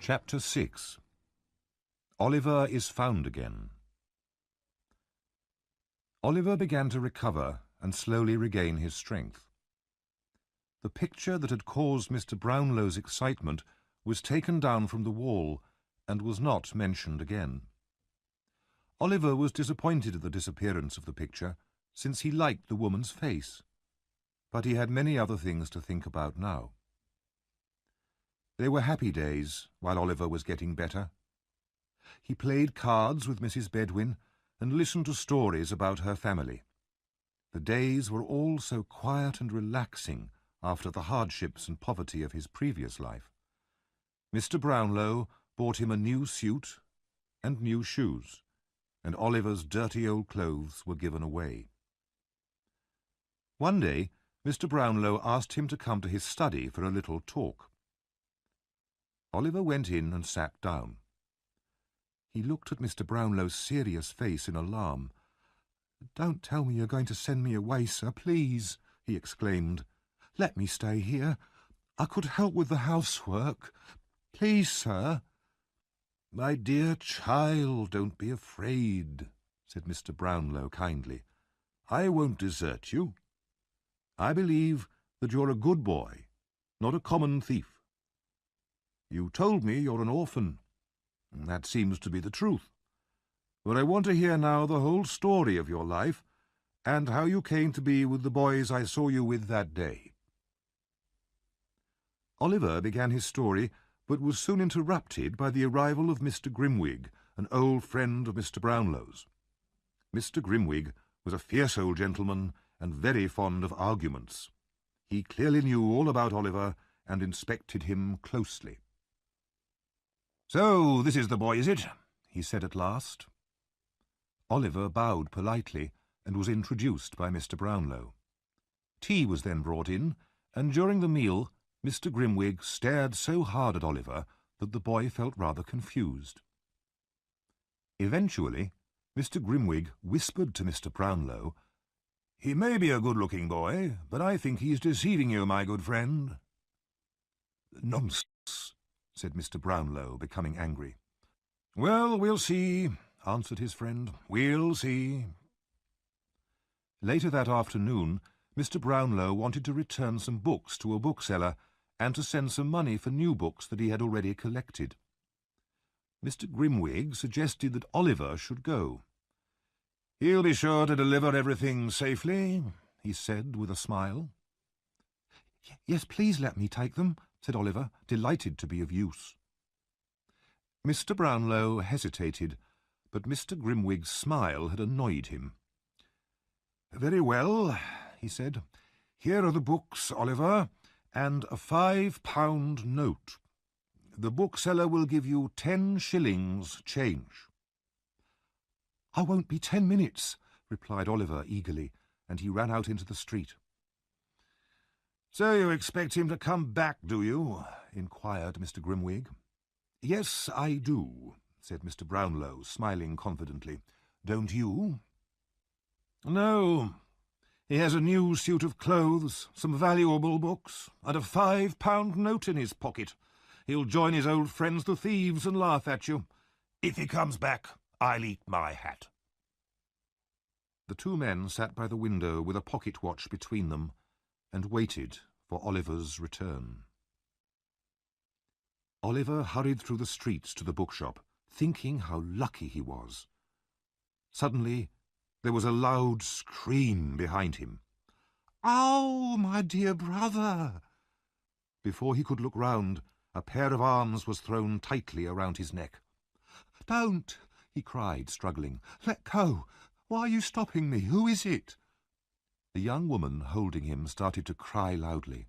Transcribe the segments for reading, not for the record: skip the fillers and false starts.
Chapter 6. Oliver is found again. Oliver began to recover and slowly regain his strength. The picture that had caused Mr. Brownlow's excitement was taken down from the wall and was not mentioned again. Oliver was disappointed at the disappearance of the picture, since he liked the woman's face, but he had many other things to think about now. They were happy days while Oliver was getting better. He played cards with Mrs. Bedwin and listened to stories about her family. The days were all so quiet and relaxing after the hardships and poverty of his previous life. Mr. Brownlow bought him a new suit and new shoes, and Oliver's dirty old clothes were given away. One day, Mr. Brownlow asked him to come to his study for a little talk. Oliver went in and sat down. He looked at Mr. Brownlow's serious face in alarm. "Don't tell me you're going to send me away, sir, please," he exclaimed. "Let me stay here. I could help with the housework. Please, sir." "My dear child, don't be afraid," said Mr. Brownlow kindly. "I won't desert you. I believe that you're a good boy, not a common thief. You told me you're an orphan, and that seems to be the truth. But I want to hear now the whole story of your life, and how you came to be with the boys I saw you with that day." Oliver began his story, but was soon interrupted by the arrival of Mr. Grimwig, an old friend of Mr. Brownlow's. Mr. Grimwig was a fierce old gentleman and very fond of arguments. He clearly knew all about Oliver and inspected him closely. "So this is the boy, is it?" he said at last. Oliver bowed politely and was introduced by Mr. Brownlow. Tea was then brought in, and during the meal Mr. Grimwig stared so hard at Oliver that the boy felt rather confused. Eventually, Mr. Grimwig whispered to Mr. Brownlow, "He may be a good-looking boy, but I think he's deceiving you, my good friend." "Nonsense," said Mr. Brownlow, becoming angry. "Well, we'll see," answered his friend. "We'll see." Later that afternoon, Mr. Brownlow wanted to return some books to a bookseller and to send some money for new books that he had already collected. Mr. Grimwig suggested that Oliver should go. "He'll be sure to deliver everything safely," he said with a smile. "Yes, please let me take them," said Oliver, delighted to be of use. Mr. Brownlow hesitated, but Mr. Grimwig's smile had annoyed him. "Very well," he said. "Here are the books, Oliver, and a £5 note. The bookseller will give you 10 shillings change." "I won't be 10 minutes," replied Oliver eagerly, and he ran out into the street. "So you expect him to come back, do you?" inquired Mr. Grimwig. "Yes, I do," said Mr. Brownlow, smiling confidently. "Don't you?" "No. He has a new suit of clothes, some valuable books, and a £5 note in his pocket. He'll join his old friends the thieves and laugh at you. If he comes back, I'll eat my hat." The two men sat by the window with a pocket-watch between them and waited for Oliver's return. Oliver hurried through the streets to the bookshop, thinking how lucky he was. Suddenly, there was a loud scream behind him. "Oh, my dear brother!" Before he could look round, a pair of arms was thrown tightly around his neck. "Don't!" he cried, struggling. "Let go! Why are you stopping me? Who is it?" The young woman holding him started to cry loudly.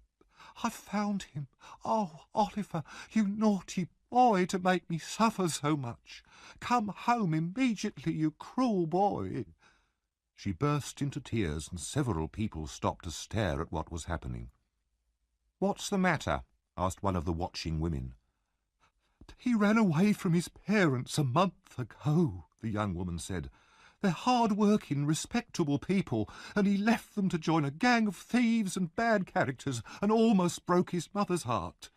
"I've found him! Oh, Oliver, you naughty boy, to make me suffer so much! Come home immediately, you cruel boy!" She burst into tears, and several people stopped to stare at what was happening. "What's the matter?" asked one of the watching women. "He ran away from his parents a month ago," the young woman said. "They're hard-working, respectable people, and he left them to join a gang of thieves and bad characters and almost broke his mother's heart."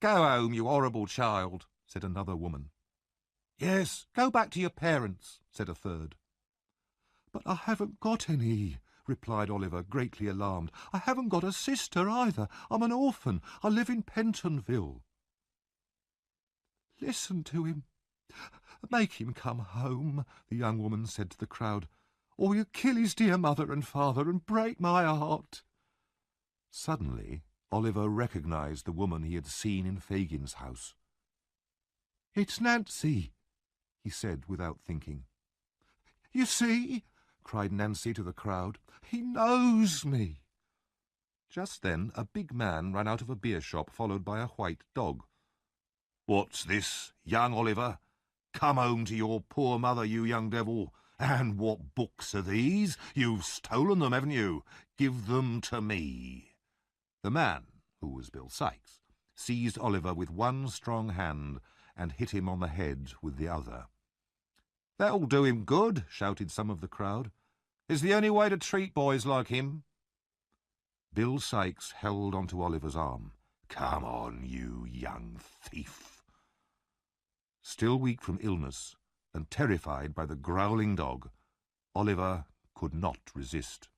Go home, you horrible child, said another woman. Yes, go back to your parents, said a third. But I haven't got any, replied Oliver, greatly alarmed. I haven't got a sister either. I'm an orphan. I live in Pentonville. Listen to him. Make him come home, the young woman said to the crowd, or you kill his dear mother and father and break my heart. Suddenly, Oliver recognised the woman he had seen in Fagin's house. It's Nancy, he said without thinking. You see, cried Nancy to the crowd, he knows me. Just then a big man ran out of a beer shop followed by a white dog. What's this, young Oliver? Come home to your poor mother, you young devil. And what books are these? You've stolen them, haven't you? Give them to me. The man, who was Bill Sikes, seized Oliver with one strong hand and hit him on the head with the other. That'll do him good, shouted some of the crowd. It's the only way to treat boys like him. Bill Sikes held onto Oliver's arm. Come on, you young thief. Still weak from illness and terrified by the growling dog, Oliver could not resist.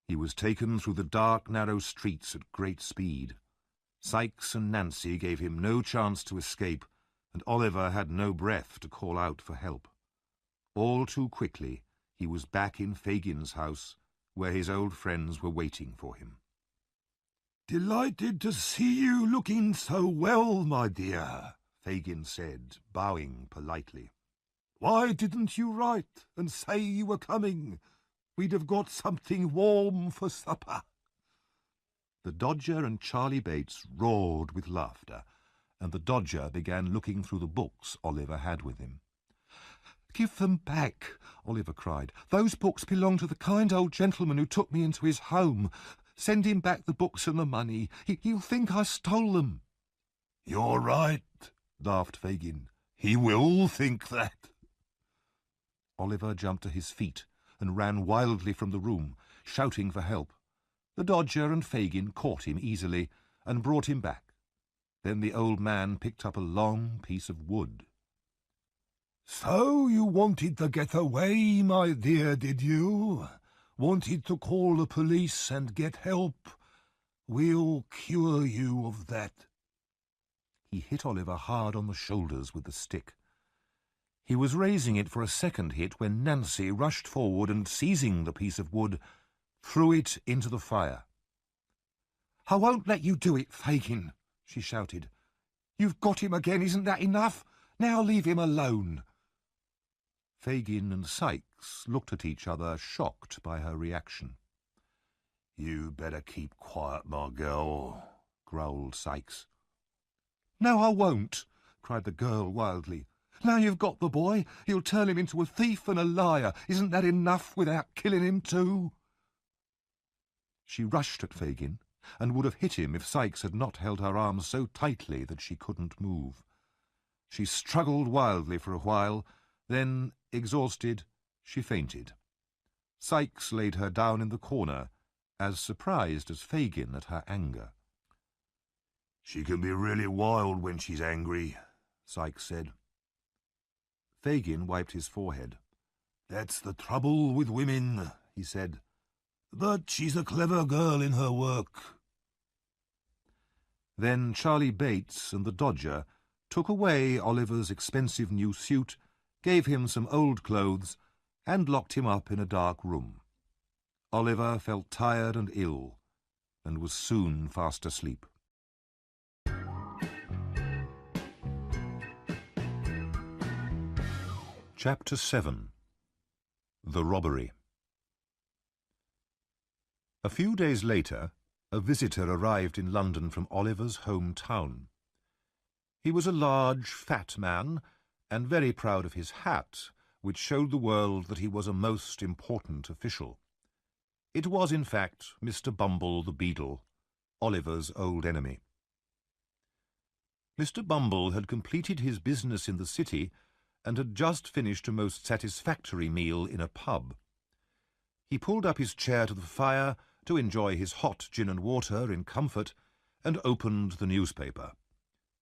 He was taken through the dark, narrow streets at great speed. Sikes and Nancy gave him no chance to escape, and Oliver had no breath to call out for help. All too quickly, he was back in Fagin's house, where his old friends were waiting for him. Delighted to see you looking so well, my dear, Fagin said, bowing politely. Why didn't you write and say you were coming? We'd have got something warm for supper. The Dodger and Charlie Bates roared with laughter, and the Dodger began looking through the books Oliver had with him. Give them back, Oliver cried. Those books belong to the kind old gentleman who took me into his home. Send him back the books and the money. He'll think I stole them. You're right, laughed Fagin. He will think that. Oliver jumped to his feet and ran wildly from the room, shouting for help. The Dodger and Fagin caught him easily and brought him back. Then the old man picked up a long piece of wood. So you wanted to get away, my dear, did you? Wanted to call the police and get help? We'll cure you of that. He hit Oliver hard on the shoulders with the stick. He was raising it for a second hit when Nancy rushed forward and, seizing the piece of wood, threw it into the fire. I won't let you do it, Fagin, she shouted. You've got him again, isn't that enough? Now leave him alone. Fagin and Sikes looked at each other, shocked by her reaction. You better keep quiet, my girl, growled Sikes. No, I won't, cried the girl wildly. Now you've got the boy, you'll turn him into a thief and a liar. Isn't that enough without killing him too? She rushed at Fagin and would have hit him if Sikes had not held her arms so tightly that she couldn't move. She struggled wildly for a while, then, exhausted, she fainted. Sikes laid her down in the corner, as surprised as Fagin at her anger. She can be really wild when she's angry, Sikes said. Fagin wiped his forehead. That's the trouble with women, he said. But she's a clever girl in her work. Then Charlie Bates and the Dodger took away Oliver's expensive new suit, gave him some old clothes, and locked him up in a dark room. Oliver felt tired and ill, and was soon fast asleep. Chapter 7. The Robbery. A few days later, a visitor arrived in London from Oliver's hometown. He was a large, fat man, and very proud of his hat, which showed the world that he was a most important official. It was, in fact, Mr. Bumble the Beadle, Oliver's old enemy. Mr. Bumble had completed his business in the city and had just finished a most satisfactory meal in a pub. He pulled up his chair to the fire to enjoy his hot gin and water in comfort, and opened the newspaper.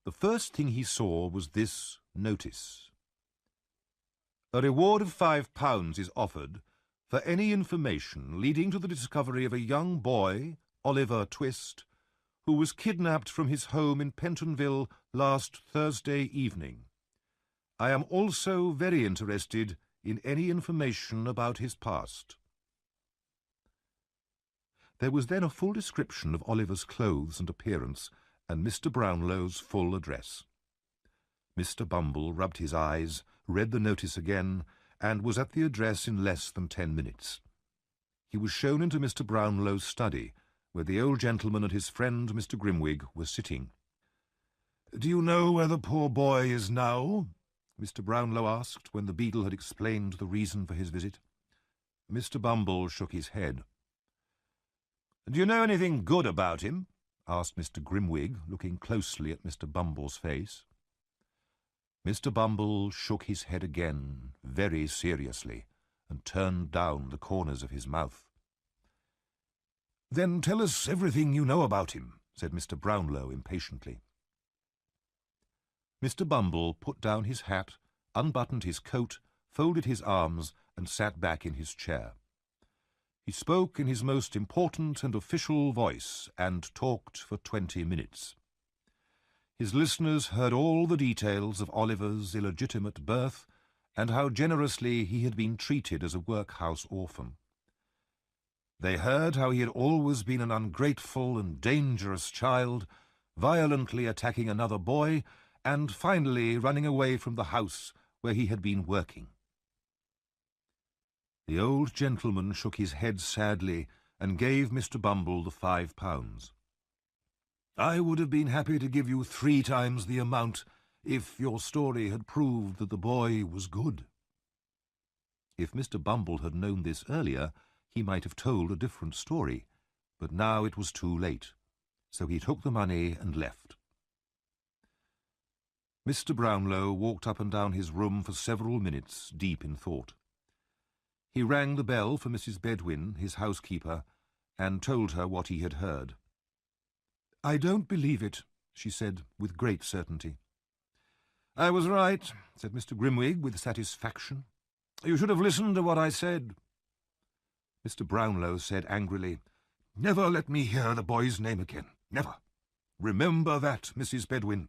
The first thing he saw was this notice. A reward of £5 is offered for any information leading to the discovery of a young boy, Oliver Twist, who was kidnapped from his home in Pentonville last Thursday evening. I am also very interested in any information about his past. There was then a full description of Oliver's clothes and appearance, and Mr. Brownlow's full address. Mr. Bumble rubbed his eyes, read the notice again, and was at the address in less than 10 minutes. He was shown into Mr. Brownlow's study, where the old gentleman and his friend Mr. Grimwig were sitting. "Do you know where the poor boy is now?" Mr. Brownlow asked, when the beadle had explained the reason for his visit. Mr. Bumble shook his head. "Do you know anything good about him?" asked Mr. Grimwig, looking closely at Mr. Bumble's face. Mr. Bumble shook his head again, very seriously, and turned down the corners of his mouth. "Then tell us everything you know about him," said Mr. Brownlow impatiently. Mr. Bumble put down his hat, unbuttoned his coat, folded his arms, and sat back in his chair. He spoke in his most important and official voice, and talked for 20 minutes. His listeners heard all the details of Oliver's illegitimate birth, and how generously he had been treated as a workhouse orphan. They heard how he had always been an ungrateful and dangerous child, violently attacking another boy, and finally running away from the house where he had been working. The old gentleman shook his head sadly and gave Mr. Bumble the £5. "I would have been happy to give you 3 times the amount if your story had proved that the boy was good." If Mr. Bumble had known this earlier, he might have told a different story, but now it was too late, so he took the money and left. Mr. Brownlow walked up and down his room for several minutes, deep in thought. He rang the bell for Mrs. Bedwin, his housekeeper, and told her what he had heard. "I don't believe it," she said, with great certainty. "I was right," said Mr. Grimwig, with satisfaction. "You should have listened to what I said." Mr. Brownlow said angrily, "Never let me hear the boy's name again. Never. Remember that, Mrs. Bedwin."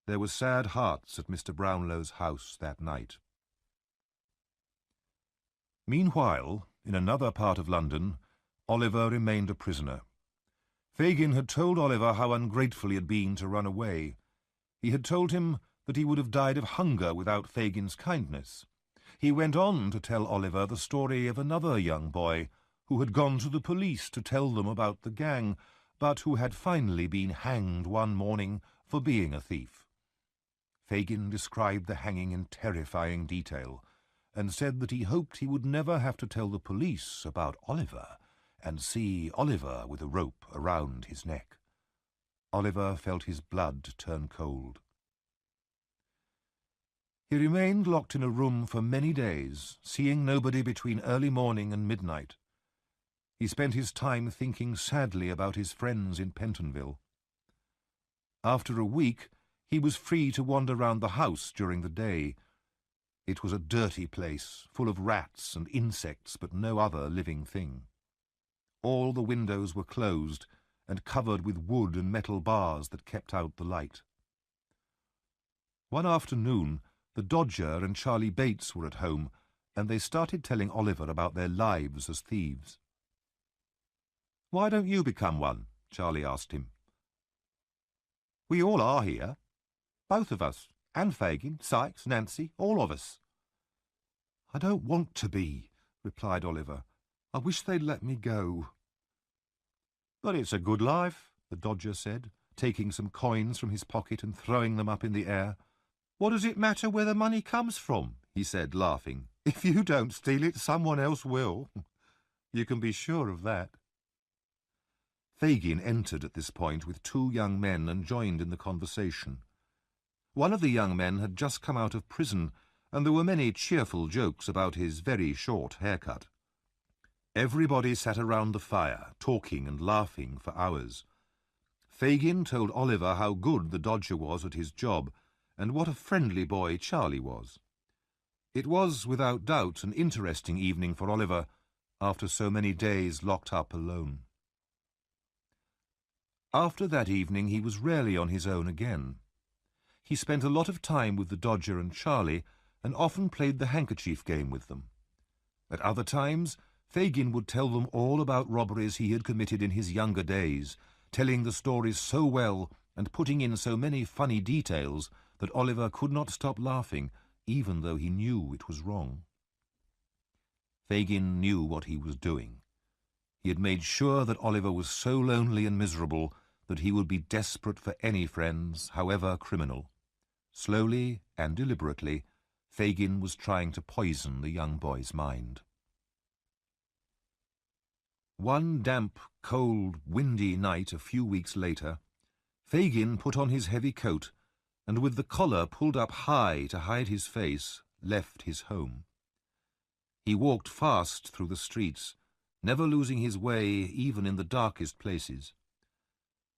There were sad hearts at Mr. Brownlow's house that night. Meanwhile, in another part of London, Oliver remained a prisoner. Fagin had told Oliver how ungrateful he had been to run away. He had told him that he would have died of hunger without Fagin's kindness. He went on to tell Oliver the story of another young boy who had gone to the police to tell them about the gang, but who had finally been hanged one morning for being a thief. Fagin described the hanging in terrifying detail, and said that he hoped he would never have to tell the police about Oliver, and see Oliver with a rope around his neck. Oliver felt his blood turn cold. He remained locked in a room for many days, seeing nobody between early morning and midnight. He spent his time thinking sadly about his friends in Pentonville. After a week, he was free to wander round the house during the day. It was a dirty place, full of rats and insects, but no other living thing. All the windows were closed and covered with wood and metal bars that kept out the light. One afternoon, the Dodger and Charlie Bates were at home, and they started telling Oliver about their lives as thieves. "Why don't you become one?" Charlie asked him. "We all are here. Both of us. And Fagin, Sykes, Nancy, all of us." "I don't want to be," replied Oliver. "I wish they'd let me go." "But it's a good life," the Dodger said, taking some coins from his pocket and throwing them up in the air. "What does it matter where the money comes from?" he said, laughing. "If you don't steal it, someone else will. You can be sure of that." Fagin entered at this point with 2 young men and joined in the conversation. One of the young men had just come out of prison, and there were many cheerful jokes about his very short haircut. Everybody sat around the fire, talking and laughing for hours. Fagin told Oliver how good the Dodger was at his job, and what a friendly boy Charlie was. It was, without doubt, an interesting evening for Oliver, after so many days locked up alone. After that evening he was rarely on his own again. He spent a lot of time with the Dodger and Charlie, and often played the handkerchief game with them. At other times, Fagin would tell them all about robberies he had committed in his younger days, telling the stories so well and putting in so many funny details that Oliver could not stop laughing, even though he knew it was wrong. Fagin knew what he was doing. He had made sure that Oliver was so lonely and miserable that he would be desperate for any friends, however criminal. Slowly and deliberately, Fagin was trying to poison the young boy's mind. One damp, cold, windy night a few weeks later, Fagin put on his heavy coat and, with the collar pulled up high to hide his face, left his home. He walked fast through the streets, never losing his way even in the darkest places.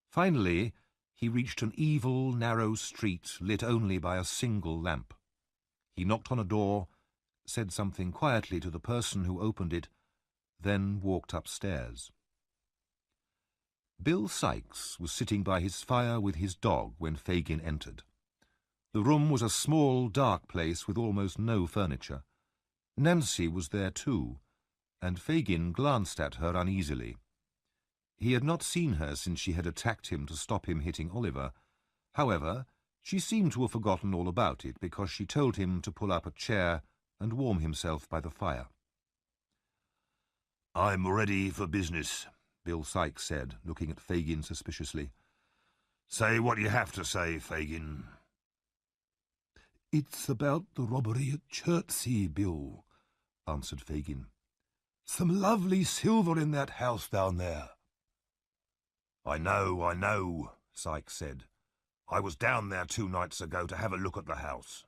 Finally, he reached an evil, narrow street lit only by a single lamp. He knocked on a door, said something quietly to the person who opened it, then walked upstairs. Bill Sikes was sitting by his fire with his dog when Fagin entered. The room was a small, dark place with almost no furniture. Nancy was there too, and Fagin glanced at her uneasily. He had not seen her since she had attacked him to stop him hitting Oliver. However, she seemed to have forgotten all about it because she told him to pull up a chair and warm himself by the fire. "I'm ready for business," Bill Sikes said, looking at Fagin suspiciously. "Say what you have to say, Fagin." "It's about the robbery at Chertsey, Bill," answered Fagin. "Some lovely silver in that house down there." I know, Sikes said. "I was down there 2 nights ago to have a look at the house.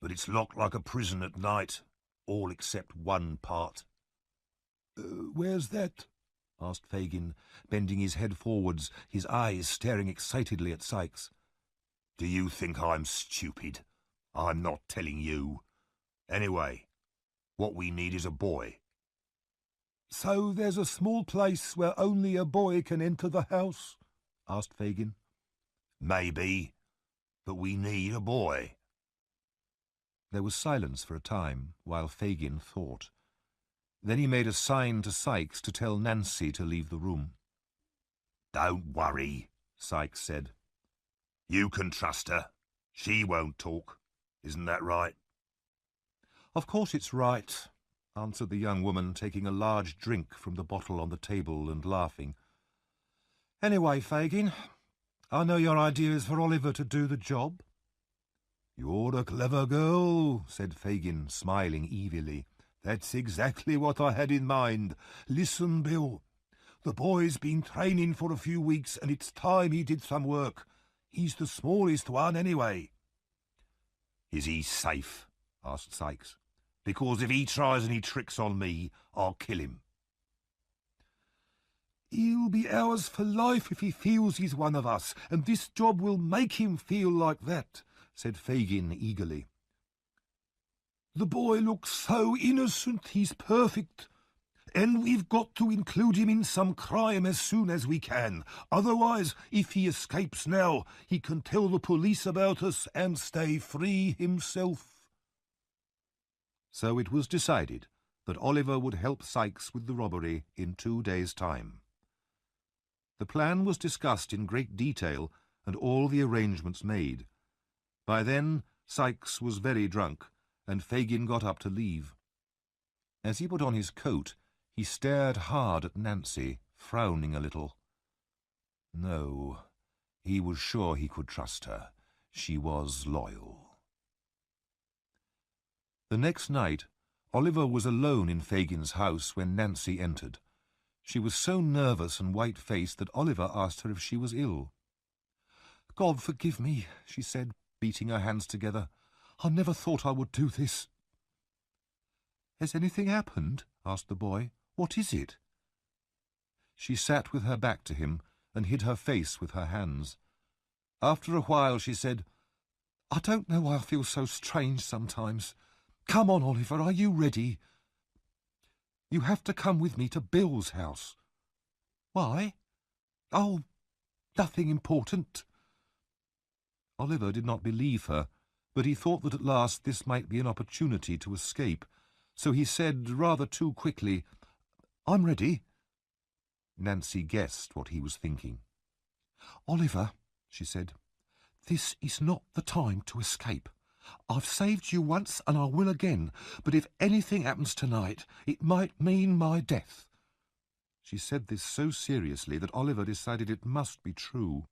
But it's locked like a prison at night, all except one part." "Where's that?" asked Fagin, bending his head forwards, his eyes staring excitedly at Sikes. "Do you think I'm stupid? I'm not telling you. Anyway, what we need is a boy." "So there's a small place where only a boy can enter the house?" asked Fagin. "Maybe, but we need a boy." There was silence for a time, while Fagin thought. Then he made a sign to Sikes to tell Nancy to leave the room. "Don't worry," Sikes said. "You can trust her. She won't talk. Isn't that right?" "Of course it's right," answered the young woman, taking a large drink from the bottle on the table and laughing. "Anyway, Fagin, I know your idea is for Oliver to do the job." "You're a clever girl," said Fagin, smiling evilly. "That's exactly what I had in mind. Listen, Bill. The boy's been training for a few weeks, and it's time he did some work. He's the smallest one, anyway." "Is he safe?" asked Sikes. "Because if he tries any tricks on me, I'll kill him." "He'll be ours for life if he feels he's one of us, and this job will make him feel like that," said Fagin eagerly. "The boy looks so innocent, he's perfect. And we've got to include him in some crime as soon as we can. Otherwise, if he escapes now, he can tell the police about us and stay free himself." So it was decided that Oliver would help Sikes with the robbery in 2 days' time. The plan was discussed in great detail and all the arrangements made. By then, Sikes was very drunk, and Fagin got up to leave. As he put on his coat, he stared hard at Nancy, frowning a little. No, he was sure he could trust her. She was loyal. The next night, Oliver was alone in Fagin's house when Nancy entered. She was so nervous and white-faced that Oliver asked her if she was ill. "God forgive me," she said, beating her hands together. "I never thought I would do this." "Has anything happened?" asked the boy. "What is it?" She sat with her back to him and hid her face with her hands. After a while she said, "I don't know why I feel so strange sometimes. Come on, Oliver, are you ready? You have to come with me to Bill's house." "Why?" "Oh, nothing important." Oliver did not believe her, but he thought that at last this might be an opportunity to escape, so he said rather too quickly, "I'm ready." Nancy guessed what he was thinking. "Oliver," she said, "this is not the time to escape. I've saved you once and I will again, but if anything happens tonight, it might mean my death." She said this so seriously that Oliver decided it must be true.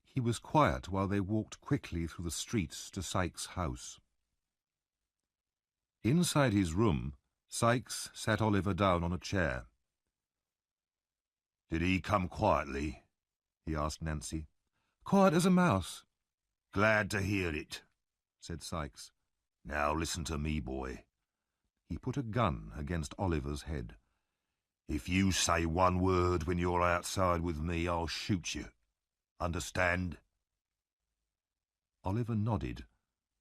He was quiet while they walked quickly through the streets to Sykes' house. Inside his room, Sykes sat Oliver down on a chair. "Did he come quietly?" he asked Nancy. "Quiet as a mouse." "Glad to hear it," said Sykes. "Now listen to me, boy." He put a gun against Oliver's head. "If you say one word when you're outside with me, I'll shoot you. Understand?" Oliver nodded,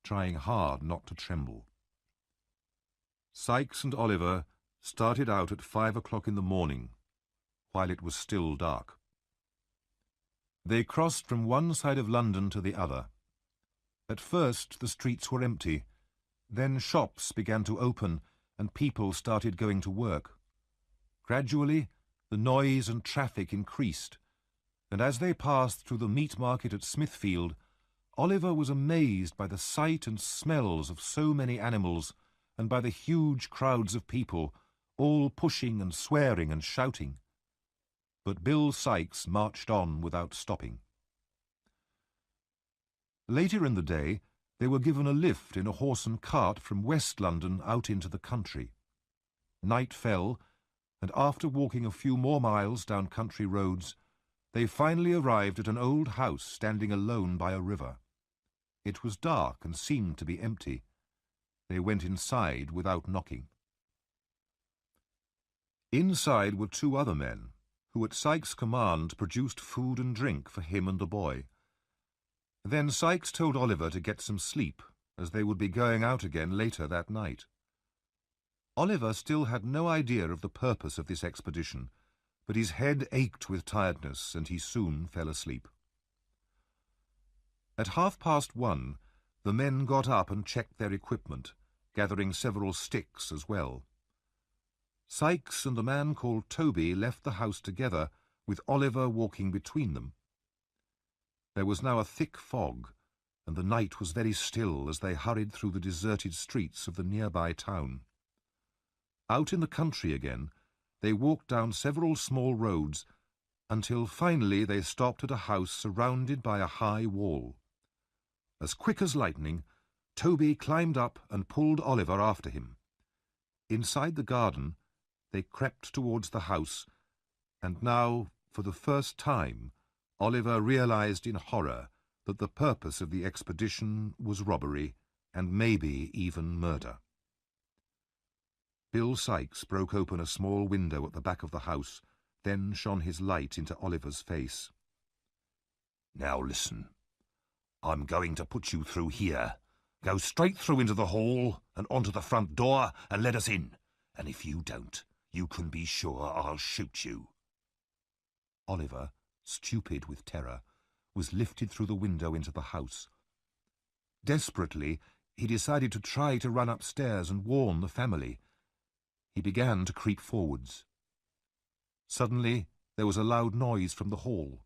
trying hard not to tremble. Sykes and Oliver started out at 5 o'clock in the morning, while it was still dark. They crossed from one side of London to the other. At first the streets were empty. Then shops began to open and people started going to work. Gradually, the noise and traffic increased, and as they passed through the meat market at Smithfield, Oliver was amazed by the sight and smells of so many animals and by the huge crowds of people, all pushing and swearing and shouting. But Bill Sykes marched on without stopping. Later in the day, they were given a lift in a horse and cart from West London out into the country. Night fell, and after walking a few more miles down country roads, they finally arrived at an old house standing alone by a river. It was dark and seemed to be empty. They went inside without knocking. Inside were two other men, who at Sykes' command produced food and drink for him and the boy. Then Sykes told Oliver to get some sleep, as they would be going out again later that night. Oliver still had no idea of the purpose of this expedition, but his head ached with tiredness, and he soon fell asleep. At 1:30, the men got up and checked their equipment, gathering several sticks as well. Sykes and the man called Toby left the house together, with Oliver walking between them. There was now a thick fog, and the night was very still as they hurried through the deserted streets of the nearby town. Out in the country again, they walked down several small roads until finally they stopped at a house surrounded by a high wall. As quick as lightning, Toby climbed up and pulled Oliver after him. Inside the garden, they crept towards the house, and now, for the first time, Oliver realized in horror that the purpose of the expedition was robbery, and maybe even murder. Bill Sykes broke open a small window at the back of the house, then shone his light into Oliver's face. "Now listen. I'm going to put you through here. Go straight through into the hall and onto the front door and let us in. And if you don't, you can be sure I'll shoot you." Oliver, stupid with terror, was lifted through the window into the house. Desperately, he decided to try to run upstairs and warn the family. He began to creep forwards. Suddenly, there was a loud noise from the hall.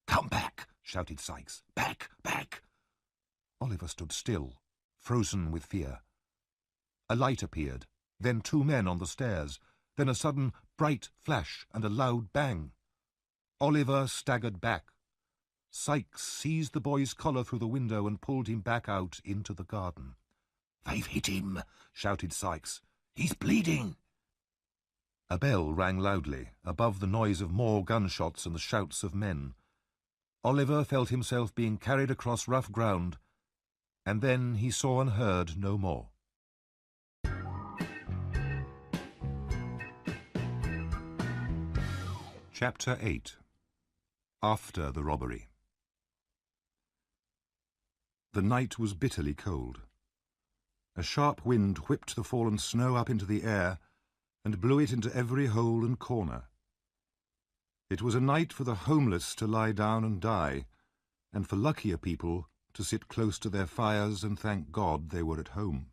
"Come back!" shouted Sykes. "Back! Back!" Oliver stood still, frozen with fear. A light appeared, then two men on the stairs, then a sudden bright flash and a loud bang. Oliver staggered back. Sykes seized the boy's collar through the window and pulled him back out into the garden. "They've hit him!" shouted Sykes. "He's bleeding!" A bell rang loudly, above the noise of more gunshots and the shouts of men. Oliver felt himself being carried across rough ground, and then he saw and heard no more. Chapter 8. After the robbery. The night was bitterly cold. A sharp wind whipped the fallen snow up into the air and blew it into every hole and corner. It was a night for the homeless to lie down and die, and for luckier people to sit close to their fires and thank God they were at home.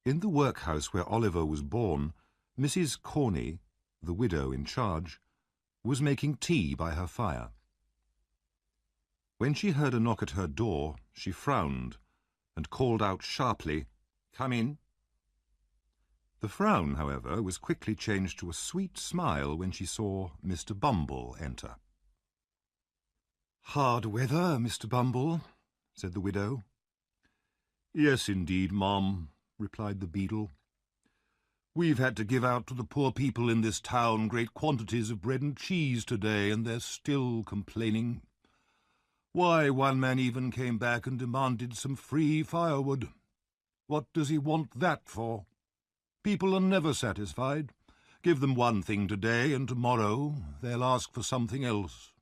In the workhouse where Oliver was born, Mrs. Corney, the widow in charge, was making tea by her fire. When she heard a knock at her door, she frowned and called out sharply, "Come in." The frown, however, was quickly changed to a sweet smile when she saw Mr. Bumble enter. "Hard weather, Mr. Bumble," said the widow. "Yes, indeed, ma'am," replied the beadle. "We've had to give out to the poor people in this town great quantities of bread and cheese today, and they're still complaining. Why, one man even came back and demanded some free firewood. What does he want that for? People are never satisfied. Give them one thing today, and tomorrow they'll ask for something else."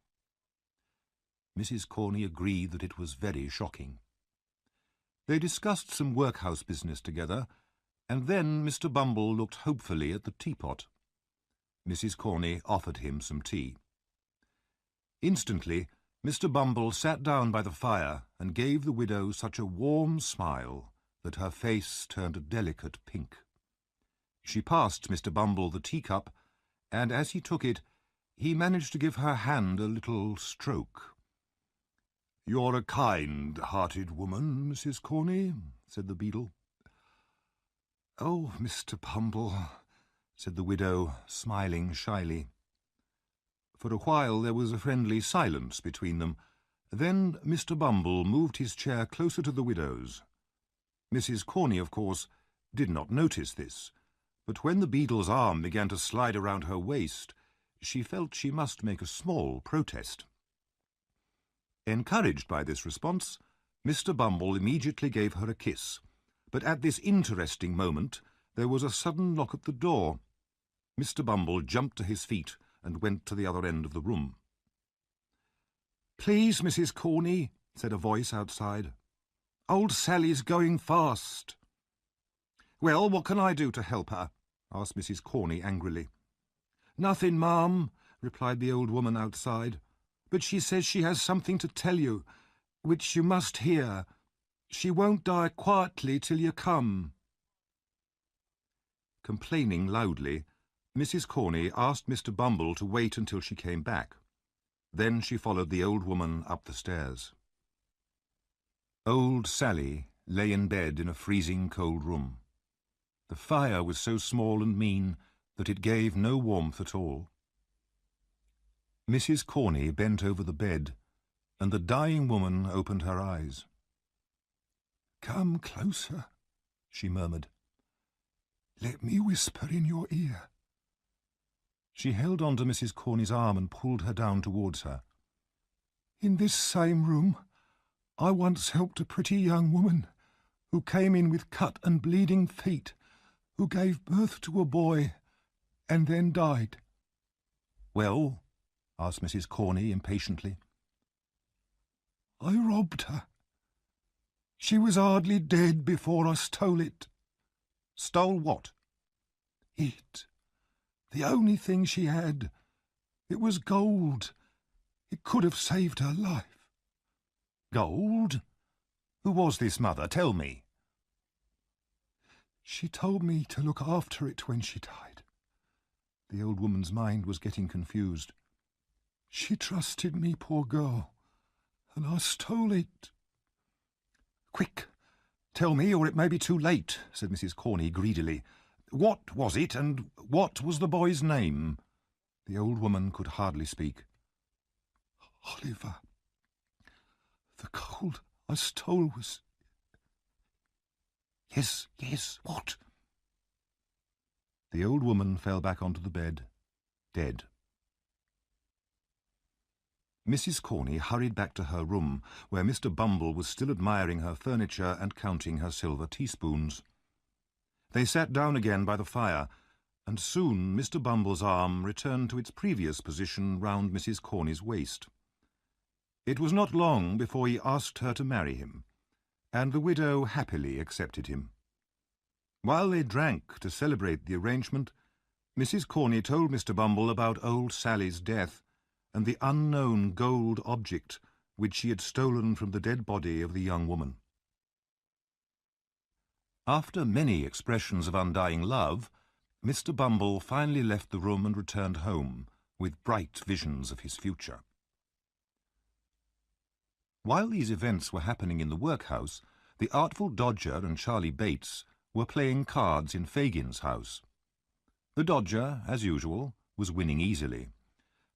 Mrs. Corney agreed that it was very shocking. They discussed some workhouse business together, and then Mr. Bumble looked hopefully at the teapot. Mrs. Corney offered him some tea. Instantly, Mr. Bumble sat down by the fire and gave the widow such a warm smile that her face turned a delicate pink. She passed Mr. Bumble the teacup, and as he took it, he managed to give her hand a little stroke. "You're a kind-hearted woman, Mrs. Corney," said the beadle. "Oh, Mr. Bumble," said the widow, smiling shyly. For a while there was a friendly silence between them. Then Mr. Bumble moved his chair closer to the widow's. Mrs. Corney, of course, did not notice this, but when the beadle's arm began to slide around her waist, she felt she must make a small protest. Encouraged by this response, Mr. Bumble immediately gave her a kiss, but at this interesting moment there was a sudden knock at the door. Mr. Bumble jumped to his feet and went to the other end of the room. "Please, Mrs. Corney," said a voice outside. "Old Sally's going fast." "Well, what can I do to help her?" asked Mrs. Corney angrily. "Nothing, ma'am," replied the old woman outside, "but she says she has something to tell you, which you must hear. She won't die quietly till you come." Complaining loudly, Mrs. Corney asked Mr. Bumble to wait until she came back. Then she followed the old woman up the stairs. Old Sally lay in bed in a freezing cold room. The fire was so small and mean that it gave no warmth at all. Mrs. Corney bent over the bed, and the dying woman opened her eyes. "Come closer," she murmured. "Let me whisper in your ear." She held on to Mrs. Corney's arm and pulled her down towards her. "In this same room, I once helped a pretty young woman who came in with cut and bleeding feet, who gave birth to a boy and then died." "Well?" asked Mrs. Corney impatiently. "I robbed her. She was hardly dead before I stole it." "Stole what?" "It. The only thing she had. It was gold. It could have saved her life." "Gold? Who was this mother? Tell me." "She told me to look after it when she died." The old woman's mind was getting confused. "She trusted me, poor girl, and I stole it." "Quick, tell me, or it may be too late," said Mrs. Corney greedily. "What was it, and what was the boy's name?" The old woman could hardly speak. "Oliver. The gold I stole was—" Yes, what?" The old woman fell back onto the bed, dead. Mrs. Corney hurried back to her room, where Mr. Bumble was still admiring her furniture and counting her silver teaspoons. They sat down again by the fire, and soon Mr. Bumble's arm returned to its previous position round Mrs. Corney's waist. It was not long before he asked her to marry him, and the widow happily accepted him. While they drank to celebrate the arrangement, Mrs. Corney told Mr. Bumble about old Sally's death and the unknown gold object which she had stolen from the dead body of the young woman. After many expressions of undying love, Mr. Bumble finally left the room and returned home, with bright visions of his future. While these events were happening in the workhouse, the Artful Dodger and Charlie Bates were playing cards in Fagin's house. The Dodger, as usual, was winning easily.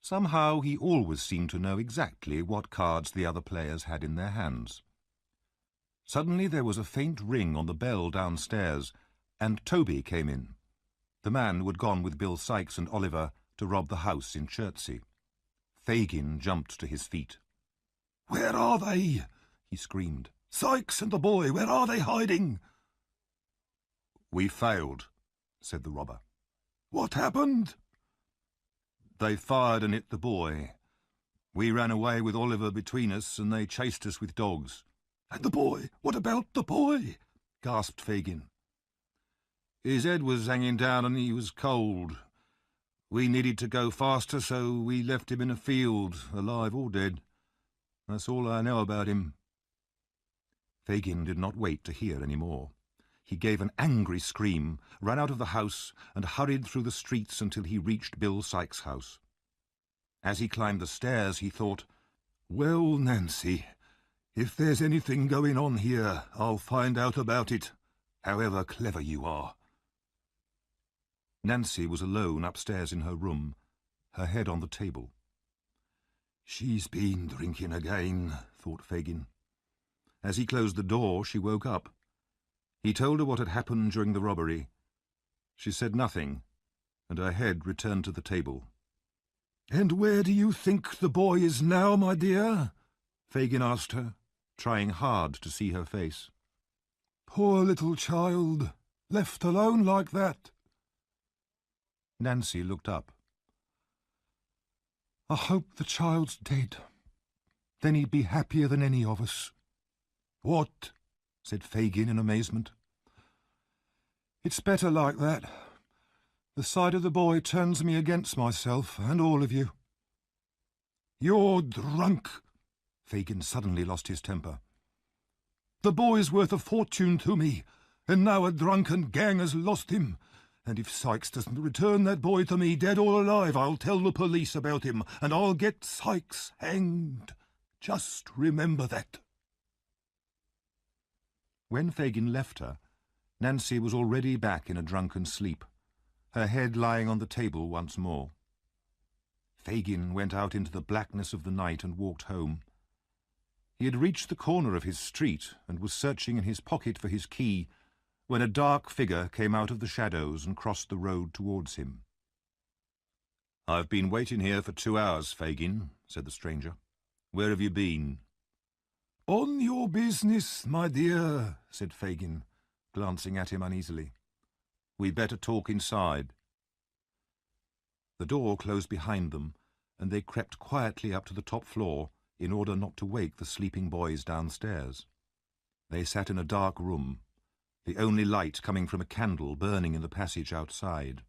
Somehow he always seemed to know exactly what cards the other players had in their hands. Suddenly there was a faint ring on the bell downstairs, and Toby came in, the man who had gone with Bill Sikes and Oliver to rob the house in Chertsey. Fagin jumped to his feet. "Where are they?" he screamed. "Sikes and the boy, where are they hiding?" "We failed," said the robber. "What happened?" "They fired and hit the boy. We ran away with Oliver between us, and they chased us with dogs." "And the boy? What about the boy?" gasped Fagin. "His head was hanging down and he was cold. We needed to go faster, so we left him in a field, alive or dead. That's all I know about him." Fagin did not wait to hear any more. He gave an angry scream, ran out of the house, and hurried through the streets until he reached Bill Sikes' house. As he climbed the stairs, he thought, "Well, Nancy, if there's anything going on here, I'll find out about it, however clever you are." Nancy was alone upstairs in her room, her head on the table. "She's been drinking again," thought Fagin. As he closed the door, she woke up. He told her what had happened during the robbery. She said nothing, and her head returned to the table. "And where do you think the boy is now, my dear?" Fagin asked her, trying hard to see her face. "Poor little child, left alone like that." Nancy looked up. "I hope the child's dead. Then he'd be happier than any of us." "What?" said Fagin in amazement. "It's better like that. The sight of the boy turns me against myself and all of you." "You're drunk." Fagin suddenly lost his temper. "The boy's worth a fortune to me, and now a drunken gang has lost him. And if Sikes doesn't return that boy to me, dead or alive, I'll tell the police about him, and I'll get Sikes hanged. Just remember that." When Fagin left her, Nancy was already back in a drunken sleep, her head lying on the table once more. Fagin went out into the blackness of the night and walked home. He had reached the corner of his street and was searching in his pocket for his key when a dark figure came out of the shadows and crossed the road towards him. "I've been waiting here for 2 hours, Fagin," said the stranger. "Where have you been?" "On your business, my dear," said Fagin, glancing at him uneasily. "We'd better talk inside." The door closed behind them, and they crept quietly up to the top floor in order not to wake the sleeping boys downstairs. They sat in a dark room, the only light coming from a candle burning in the passage outside.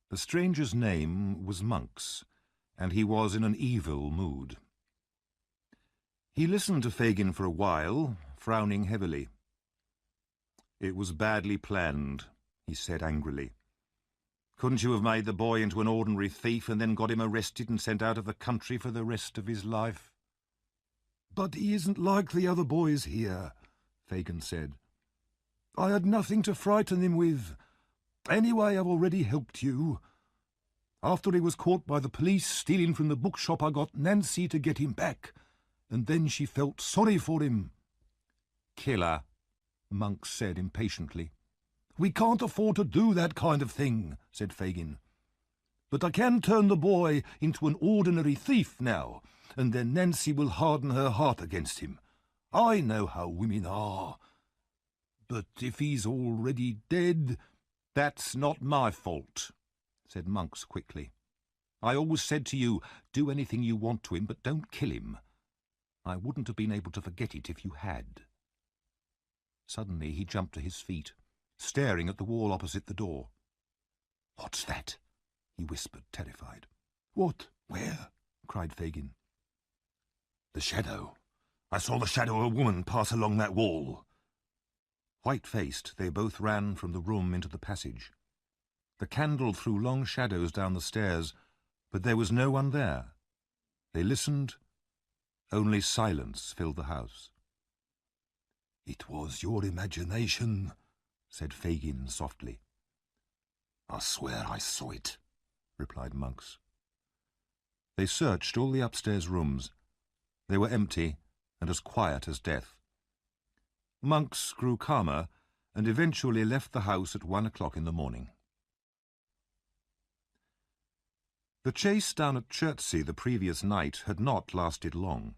The stranger's name was Monks, and he was in an evil mood. He listened to Fagin for a while, frowning heavily. "It was badly planned," he said angrily. "Couldn't you have made the boy into an ordinary thief and then got him arrested and sent out of the country for the rest of his life?" "But he isn't like the other boys here," Fagin said. "I had nothing to frighten him with. Anyway, I've already helped you. After he was caught by the police stealing from the bookshop, I got Nancy to get him back, and then she felt sorry for him." "Killer," Monks said impatiently. "We can't afford to do that kind of thing," said Fagin. "But I can turn the boy into an ordinary thief now, and then Nancy will harden her heart against him. I know how women are. But if he's already dead, "That's not my fault," said Monks quickly. "I always said to you, do anything you want to him, but don't kill him. I wouldn't have been able to forget it if you had." Suddenly he jumped to his feet, staring at the wall opposite the door. "What's that?" he whispered, terrified. "What? Where?" cried Fagin. "The shadow. I saw the shadow of a woman pass along that wall." White-faced, they both ran from the room into the passage. The candle threw long shadows down the stairs, but there was no one there. They listened. Only silence filled the house. "It was your imagination," said Fagin softly. "I swear I saw it," replied Monks. They searched all the upstairs rooms. They were empty and as quiet as death. Monks grew calmer and eventually left the house at 1 o'clock in the morning. The chase down at Chertsey the previous night had not lasted long.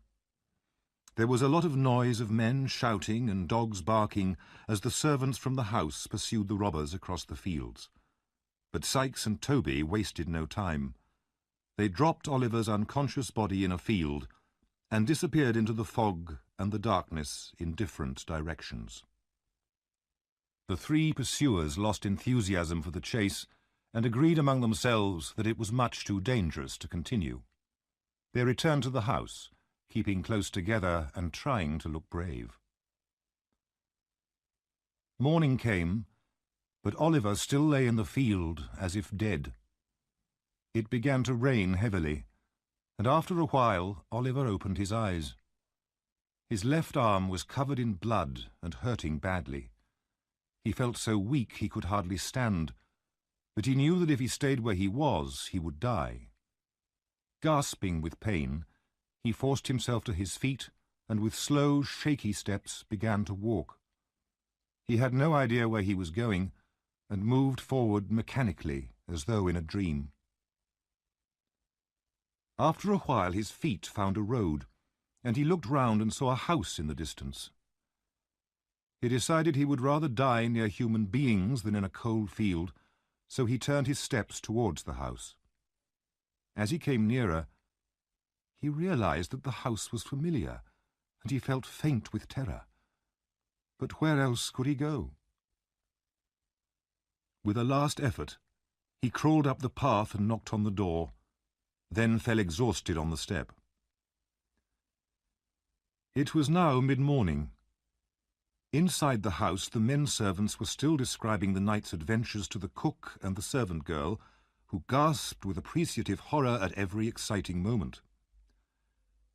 There was a lot of noise of men shouting and dogs barking as the servants from the house pursued the robbers across the fields. But Sykes and Toby wasted no time. They dropped Oliver's unconscious body in a field and disappeared into the fog and the darkness in different directions. The three pursuers lost enthusiasm for the chase and agreed among themselves that it was much too dangerous to continue. They returned to the house, keeping close together and trying to look brave. Morning came, but Oliver still lay in the field as if dead. It began to rain heavily, and after a while Oliver opened his eyes. His left arm was covered in blood and hurting badly. He felt so weak he could hardly stand, but he knew that if he stayed where he was, he would die. Gasping with pain, he forced himself to his feet and with slow, shaky steps began to walk. He had no idea where he was going and moved forward mechanically as though in a dream. After a while his feet found a road, and he looked round and saw a house in the distance. He decided he would rather die near human beings than in a cold field, so he turned his steps towards the house. As he came nearer, he realized that the house was familiar, and he felt faint with terror. But where else could he go? With a last effort, he crawled up the path and knocked on the door, then fell exhausted on the step. It was now mid-morning. Inside the house, the men servants were still describing the night's adventures to the cook and the servant girl, who gasped with appreciative horror at every exciting moment.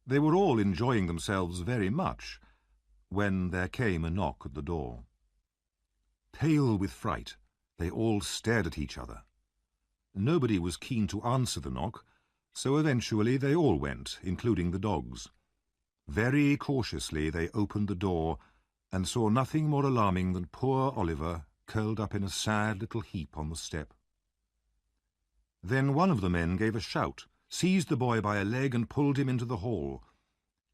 They were all enjoying themselves very much, when there came a knock at the door. Pale with fright, they all stared at each other. Nobody was keen to answer the knock, so eventually they all went, including the dogs. Very cautiously they opened the door and saw nothing more alarming than poor Oliver curled up in a sad little heap on the step. Then one of the men gave a shout, seized the boy by a leg and pulled him into the hall.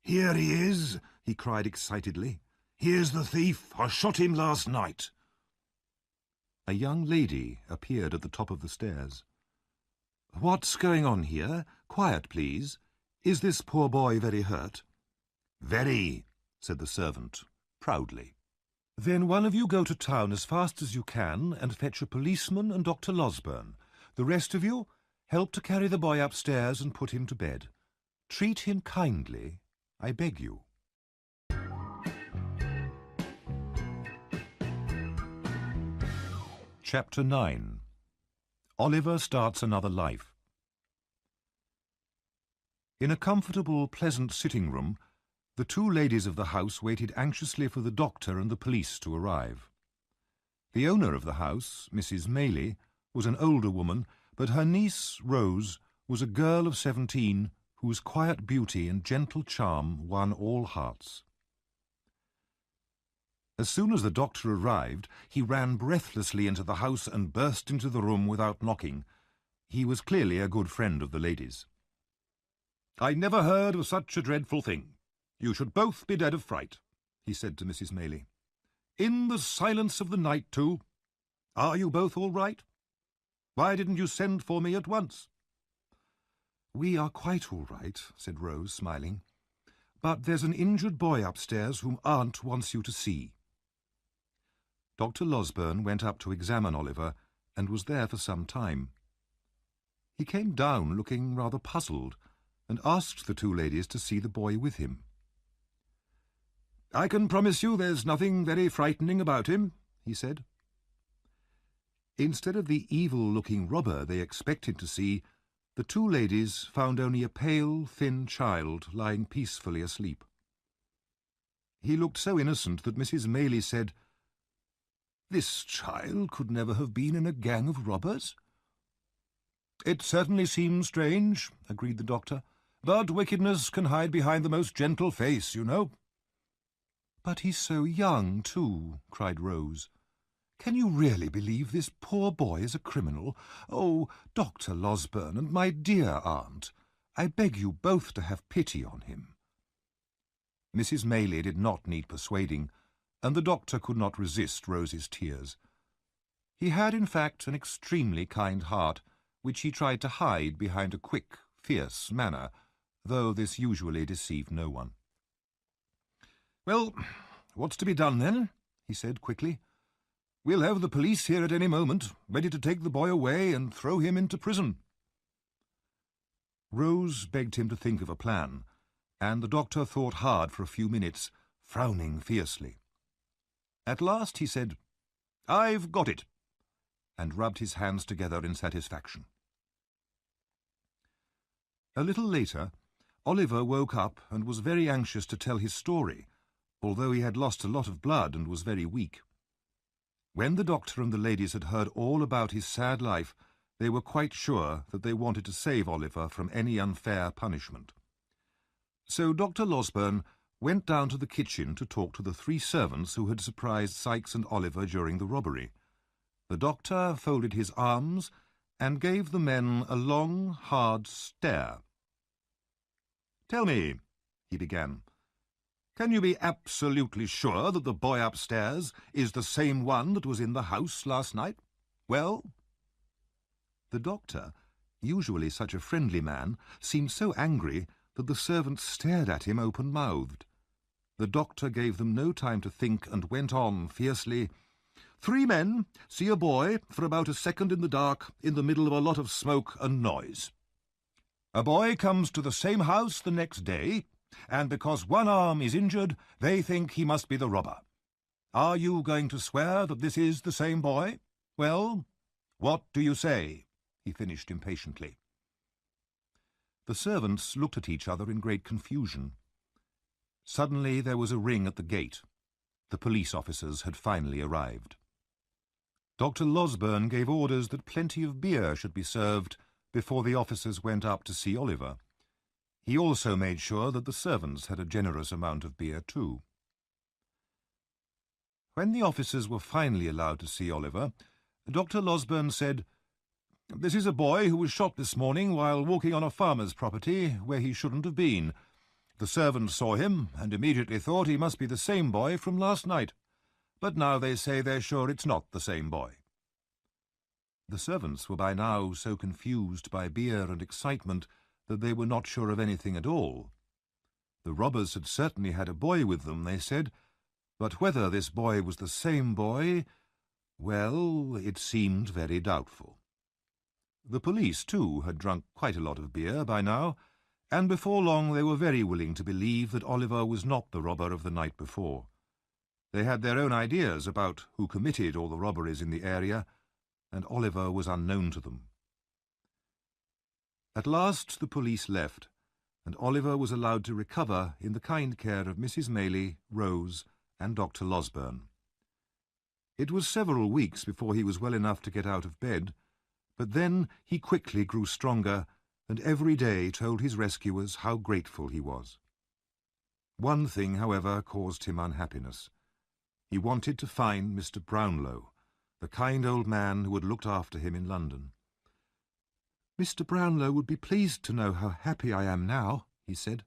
"Here he is," he cried excitedly. "Here's the thief. I shot him last night." A young lady appeared at the top of the stairs. "What's going on here? Quiet, please. Is this poor boy very hurt?" "Very," said the servant, proudly. "Then one of you go to town as fast as you can and fetch a policeman and Dr. Losberne. The rest of you, help to carry the boy upstairs and put him to bed. Treat him kindly, I beg you." Chapter 9. Oliver starts another life. In a comfortable, pleasant sitting room, the two ladies of the house waited anxiously for the doctor and the police to arrive. The owner of the house, Mrs. Maylie, was an older woman, but her niece, Rose, was a girl of 17 whose quiet beauty and gentle charm won all hearts. As soon as the doctor arrived, he ran breathlessly into the house and burst into the room without knocking. He was clearly a good friend of the ladies. "I never heard of such a dreadful thing. You should both be dead of fright," he said to Mrs. Maylie. "In the silence of the night, too. Are you both all right? Why didn't you send for me at once?" "We are quite all right," said Rose, smiling. "But there's an injured boy upstairs whom Aunt wants you to see." Dr. Losberne went up to examine Oliver and was there for some time. He came down looking rather puzzled and asked the two ladies to see the boy with him. "I can promise you there's nothing very frightening about him," he said. Instead of the evil-looking robber they expected to see, the two ladies found only a pale, thin child lying peacefully asleep. He looked so innocent that Mrs. Maylie said, "This child could never have been in a gang of robbers." "It certainly seems strange," agreed the doctor, "but wickedness can hide behind the most gentle face, you know." "But he's so young, too," cried Rose. "Can you really believe this poor boy is a criminal? Oh, Dr. Losberne and my dear aunt, I beg you both to have pity on him." Mrs. Maylie did not need persuading, and the doctor could not resist Rose's tears. He had, in fact, an extremely kind heart, which he tried to hide behind a quick, fierce manner, though this usually deceived no one. "Well, what's to be done, then?" he said quickly. "We'll have the police here at any moment, ready to take the boy away and throw him into prison." Rose begged him to think of a plan, and the doctor thought hard for a few minutes, frowning fiercely. At last he said, "I've got it," and rubbed his hands together in satisfaction. A little later, Oliver woke up and was very anxious to tell his story, although he had lost a lot of blood and was very weak. When the doctor and the ladies had heard all about his sad life, they were quite sure that they wanted to save Oliver from any unfair punishment. So Dr. Losberne went down to the kitchen to talk to the three servants who had surprised Sikes and Oliver during the robbery. The doctor folded his arms and gave the men a long, hard stare. "Tell me," he began, "can you be absolutely sure that the boy upstairs is the same one that was in the house last night? Well?" The doctor, usually such a friendly man, seemed so angry that the servants stared at him open-mouthed. The doctor gave them no time to think and went on fiercely, "Three men see a boy for about a second in the dark in the middle of a lot of smoke and noise. A boy comes to the same house the next day, and because one arm is injured, they think he must be the robber. Are you going to swear that this is the same boy? Well, what do you say?" he finished impatiently. The servants looked at each other in great confusion. Suddenly there was a ring at the gate. The police officers had finally arrived. Dr. Losberne gave orders that plenty of beer should be served before the officers went up to see Oliver. He also made sure that the servants had a generous amount of beer too. When the officers were finally allowed to see Oliver, Dr. Losberne said, "This is a boy who was shot this morning while walking on a farmer's property where he shouldn't have been. The servants saw him and immediately thought he must be the same boy from last night. But now they say they're sure it's not the same boy." The servants were by now so confused by beer and excitement that they were not sure of anything at all. The robbers had certainly had a boy with them, they said, but whether this boy was the same boy, well, it seemed very doubtful. The police, too, had drunk quite a lot of beer by now, and before long they were very willing to believe that Oliver was not the robber of the night before. They had their own ideas about who committed all the robberies in the area, and Oliver was unknown to them. At last the police left, and Oliver was allowed to recover in the kind care of Mrs. Maylie, Rose, and Dr. Losberne. It was several weeks before he was well enough to get out of bed, but then he quickly grew stronger, and every day told his rescuers how grateful he was. One thing, however, caused him unhappiness. He wanted to find Mr. Brownlow, the kind old man who had looked after him in London. "Mr. Brownlow would be pleased to know how happy I am now," he said.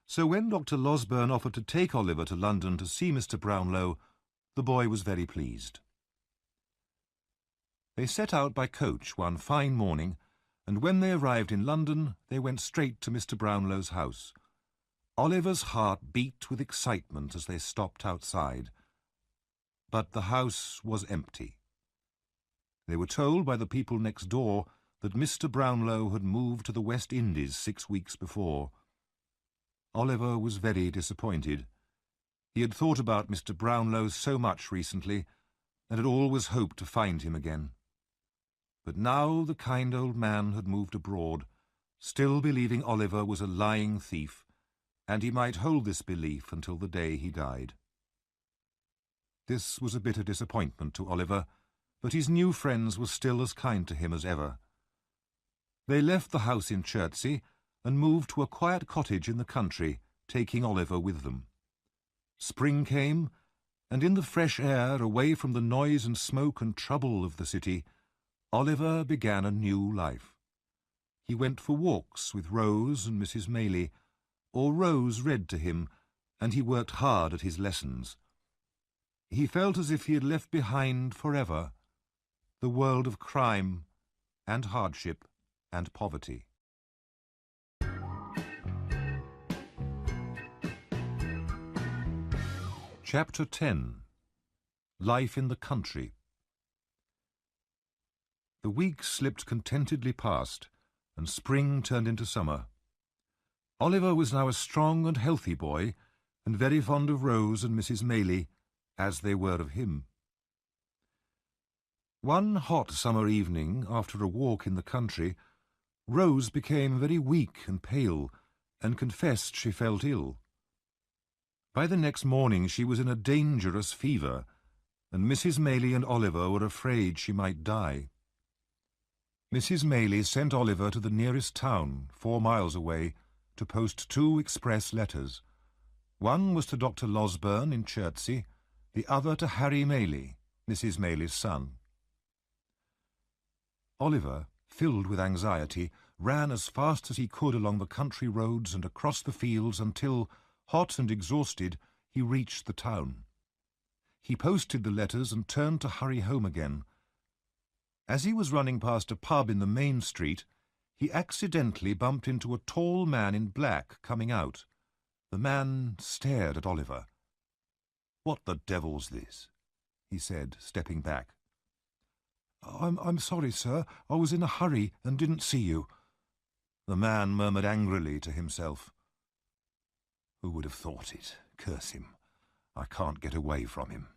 So when Dr. Losberne offered to take Oliver to London to see Mr. Brownlow, the boy was very pleased. They set out by coach one fine morning, and when they arrived in London, they went straight to Mr. Brownlow's house. Oliver's heart beat with excitement as they stopped outside. But the house was empty. They were told by the people next door that Mr. Brownlow had moved to the West Indies 6 weeks before. Oliver was very disappointed. He had thought about Mr. Brownlow so much recently, and had always hoped to find him again. But now the kind old man had moved abroad, still believing Oliver was a lying thief, and he might hold this belief until the day he died. This was a bitter disappointment to Oliver, but his new friends were still as kind to him as ever. They left the house in Chertsey and moved to a quiet cottage in the country, taking Oliver with them. Spring came, and in the fresh air, away from the noise and smoke and trouble of the city, Oliver began a new life. He went for walks with Rose and Mrs. Maylie, or Rose read to him, and he worked hard at his lessons. He felt as if he had left behind forever the world of crime and hardship and poverty. Chapter 10. Life in the Country. The weeks slipped contentedly past, and spring turned into summer. Oliver was now a strong and healthy boy, and very fond of Rose and Mrs. Maylie, as they were of him. One hot summer evening, after a walk in the country, Rose became very weak and pale, and confessed she felt ill. By the next morning she was in a dangerous fever, and Mrs. Maylie and Oliver were afraid she might die. Mrs. Maylie sent Oliver to the nearest town, 4 miles away, to post 2 express letters. One was to Dr. Losberne in Chertsey, the other to Harry Maylie, Mrs. Maylie's son. Oliver, filled with anxiety, ran as fast as he could along the country roads and across the fields until, hot and exhausted, he reached the town. He posted the letters and turned to hurry home again. As he was running past a pub in the main street, he accidentally bumped into a tall man in black coming out. The man stared at Oliver. "What the devil's this?" he said, stepping back. I'm sorry, sir. I was in a hurry and didn't see you." The man murmured angrily to himself. "Who would have thought it? Curse him. I can't get away from him."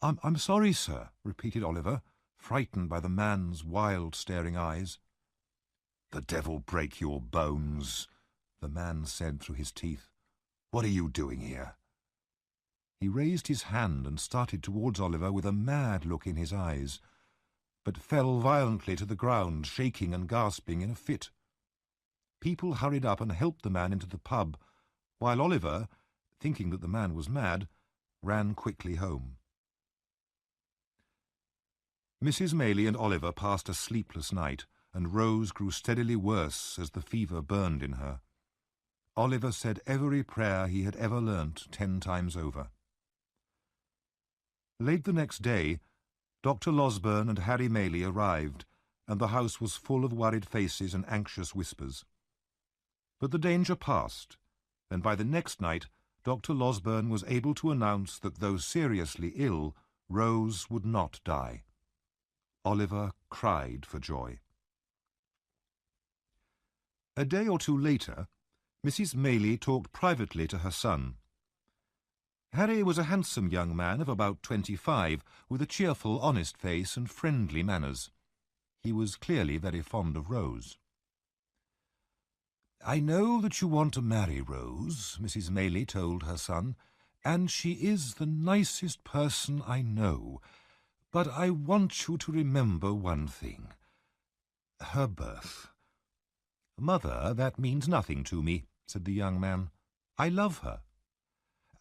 I'm sorry, sir," repeated Oliver, frightened by the man's wild, staring eyes. "The devil break your bones," the man said through his teeth. "What are you doing here?" He raised his hand and started towards Oliver with a mad look in his eyes, but fell violently to the ground, shaking and gasping in a fit. People hurried up and helped the man into the pub, while Oliver, thinking that the man was mad, ran quickly home. Mrs. Maylie and Oliver passed a sleepless night, and Rose grew steadily worse as the fever burned in her. Oliver said every prayer he had ever learnt 10 times over. Late the next day, Dr. Losberne and Harry Maylie arrived, and the house was full of worried faces and anxious whispers. But the danger passed, and by the next night Dr. Losberne was able to announce that though seriously ill, Rose would not die. Oliver cried for joy. A day or two later, Mrs. Maylie talked privately to her son. Harry was a handsome young man of about 25, with a cheerful, honest face and friendly manners. He was clearly very fond of Rose. "I know that you want to marry Rose," Mrs. Maylie told her son, "and she is the nicest person I know. But I want you to remember one thing. Her birth." "Mother, that means nothing to me," said the young man. "I love her."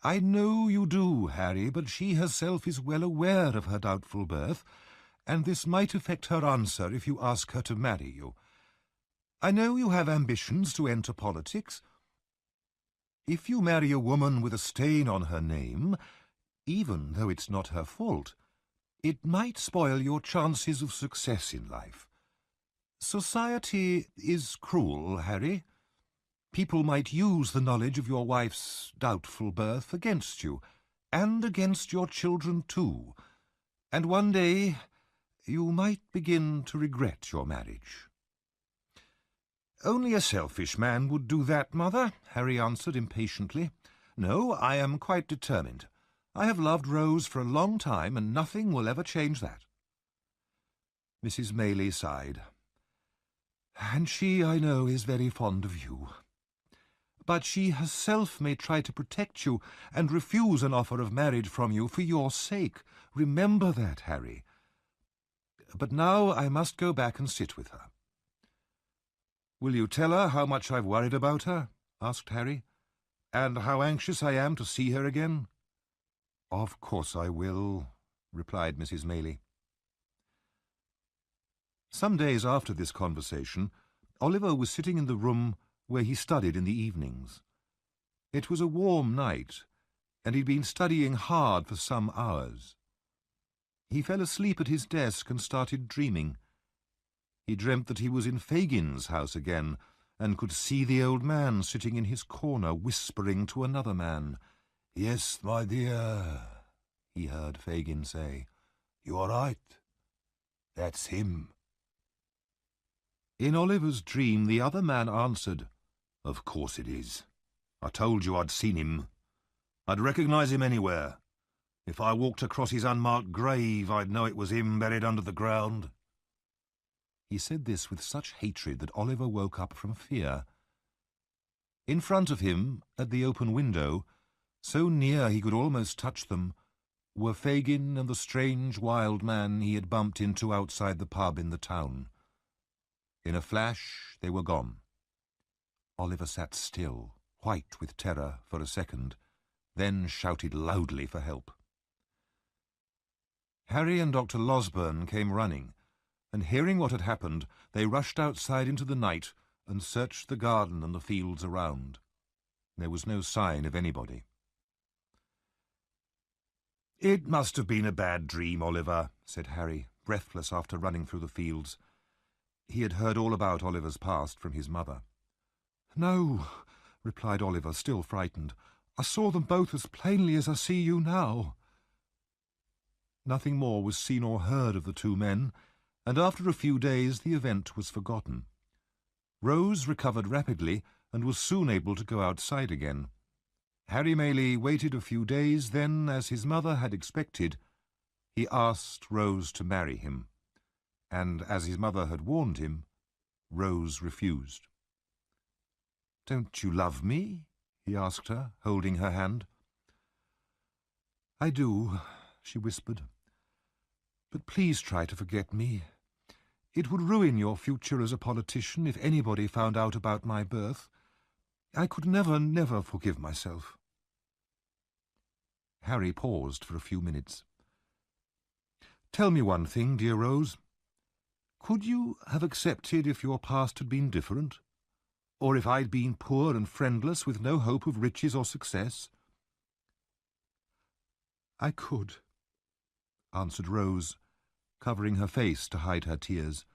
"I know you do, Harry, but she herself is well aware of her doubtful birth, and this might affect her answer if you ask her to marry you. I know you have ambitions to enter politics. If you marry a woman with a stain on her name, even though it's not her fault, It might spoil your chances of success in life. Society is cruel, Harry. People might use the knowledge of your wife's doubtful birth against you, and against your children too. And one day you might begin to regret your marriage. Only a selfish man would do that, Mother, Harry answered impatiently. No, I am quite determined. I have loved Rose for a long time, and nothing will ever change that. Mrs. Maylie sighed. And she, I know, is very fond of you. But she herself may try to protect you and refuse an offer of marriage from you for your sake. Remember that, Harry. But now I must go back and sit with her. Will you tell her how much I've worried about her? Asked Harry. And how anxious I am to see her again? Of course I will, replied Mrs. Maylie. Some days after this conversation, Oliver was sitting in the room where he studied in the evenings. It was a warm night, and he'd been studying hard for some hours. He fell asleep at his desk and started dreaming. He dreamt that he was in Fagin's house again, and could see the old man sitting in his corner, whispering to another man. "Yes, my dear," he heard Fagin say. "You are right. That's him." In Oliver's dream, the other man answered, "Of course it is. I told you I'd seen him. I'd recognize him anywhere. If I walked across his unmarked grave, I'd know it was him buried under the ground." He said this with such hatred that Oliver woke up from fear. In front of him, at the open window, so near he could almost touch them, were Fagin and the strange wild man he had bumped into outside the pub in the town. In a flash, they were gone. Oliver sat still, white with terror, for a second, then shouted loudly for help. Harry and Dr. Losberne came running, and hearing what had happened, they rushed outside into the night and searched the garden and the fields around. There was no sign of anybody. "It must have been a bad dream, Oliver," said Harry, breathless after running through the fields. He had heard all about Oliver's past from his mother. "No," replied Oliver, still frightened. "I saw them both as plainly as I see you now." Nothing more was seen or heard of the two men, and after a few days the event was forgotten. Rose recovered rapidly and was soon able to go outside again. Harry Maylie waited a few days, then, as his mother had expected, he asked Rose to marry him, and as his mother had warned him, Rose refused. "Don't you love me?" he asked her, holding her hand. "I do," she whispered. "But please try to forget me. It would ruin your future as a politician if anybody found out about my birth. I could never forgive myself." Harry paused for a few minutes. "Tell me one thing, dear Rose. Could you have accepted if your past had been different? Or if I'd been poor and friendless with no hope of riches or success?" "I could," answered Rose, covering her face to hide her tears.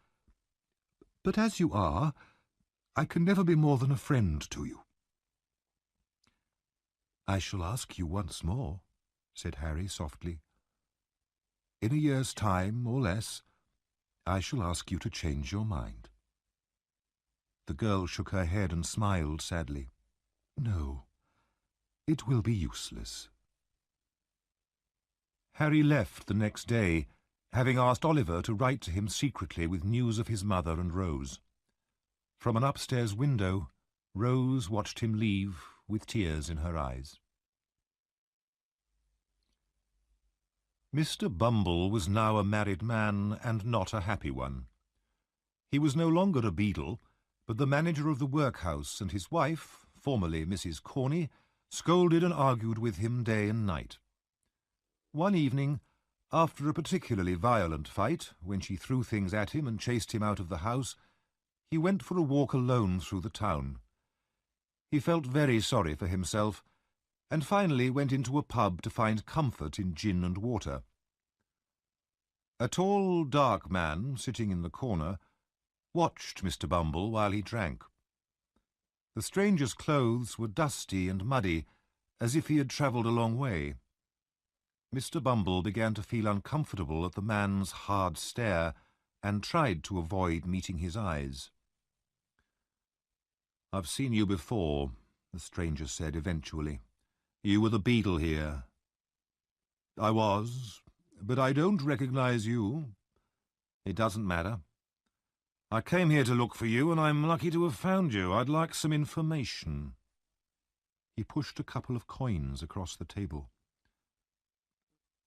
"But as you are, I can never be more than a friend to you." "I shall ask you once more," said Harry softly. "In a year's time, or less, I shall ask you to change your mind." The girl shook her head and smiled sadly. "No, it will be useless." Harry left the next day, having asked Oliver to write to him secretly with news of his mother and Rose. From an upstairs window, Rose watched him leave with tears in her eyes. Mr. Bumble was now a married man, and not a happy one. He was no longer a beadle, but the manager of the workhouse, and his wife, formerly Mrs. Corney, scolded and argued with him day and night. One evening, after a particularly violent fight, when she threw things at him and chased him out of the house, he went for a walk alone through the town. He felt very sorry for himself, and finally went into a pub to find comfort in gin and water. A tall, dark man, sitting in the corner, watched Mr. Bumble while he drank. The stranger's clothes were dusty and muddy, as if he had travelled a long way. Mr. Bumble began to feel uncomfortable at the man's hard stare, and tried to avoid meeting his eyes. "I've seen you before," the stranger said eventually. "You were the beadle here." "I was, but I don't recognize you." "It doesn't matter. I came here to look for you, and I'm lucky to have found you. I'd like some information." He pushed a couple of coins across the table.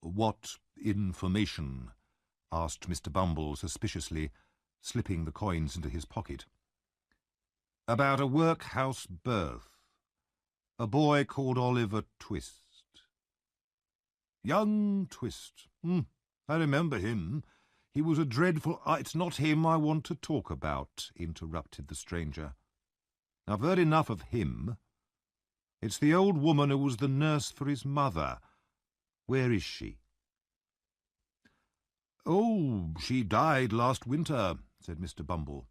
"What information?" asked Mr. Bumble suspiciously, slipping the coins into his pocket. "About a workhouse birth. A boy called Oliver Twist." "Young Twist. I remember him. He was a dreadful—" "It's not him I want to talk about," interrupted the stranger. "I've heard enough of him. It's the old woman who was the nurse for his mother. Where is she?" "Oh, she died last winter," said Mr. Bumble.